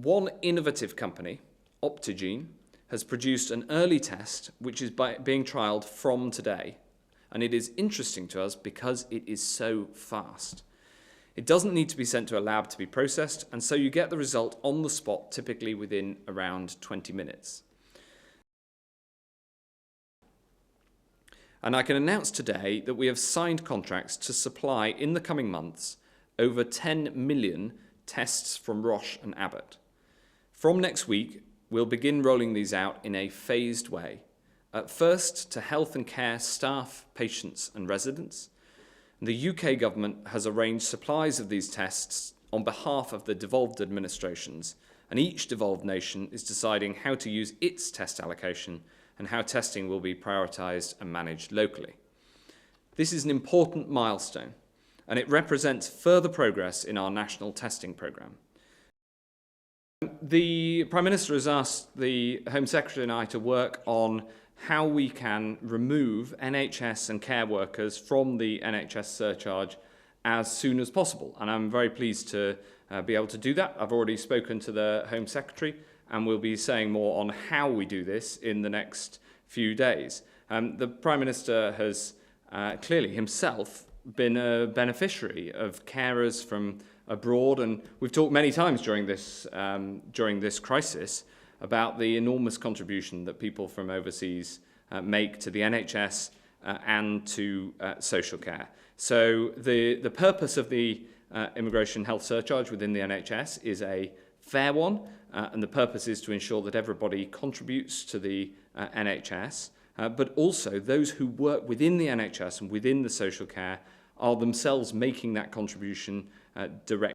One innovative company, Optigene, has produced an early test which is being trialled from today. And it is interesting to us because it is so fast. It doesn't need to be sent to a lab to be processed, and so you get the result on the spot, typically within around 20 minutes. And I can announce today that we have signed contracts to supply in the coming months over 10 million tests from Roche and Abbott. From next week, we'll begin rolling these out in a phased way. At first, to health and care staff, patients and residents. The UK government has arranged supplies of these tests on behalf of the devolved administrations, and each devolved nation is deciding how to use its test allocation and how testing will be prioritised and managed locally. This is an important milestone, and it represents further progress in our national testing programme. The Prime Minister has asked the Home Secretary and I to work on how we can remove NHS and care workers from the NHS surcharge as soon as possible. And I'm very pleased to be able to do that. I've already spoken to the Home Secretary and we'll be saying more on how we do this in the next few days. The Prime Minister has clearly himself been a beneficiary of carers from abroad, and we've talked many times during this crisis about the enormous contribution that people from overseas make to the NHS and to social care. So the purpose of the immigration health surcharge within the NHS is a fair one, and the purpose is to ensure that everybody contributes to the NHS, but also those who work within the NHS and within the social care are themselves making that contribution directly.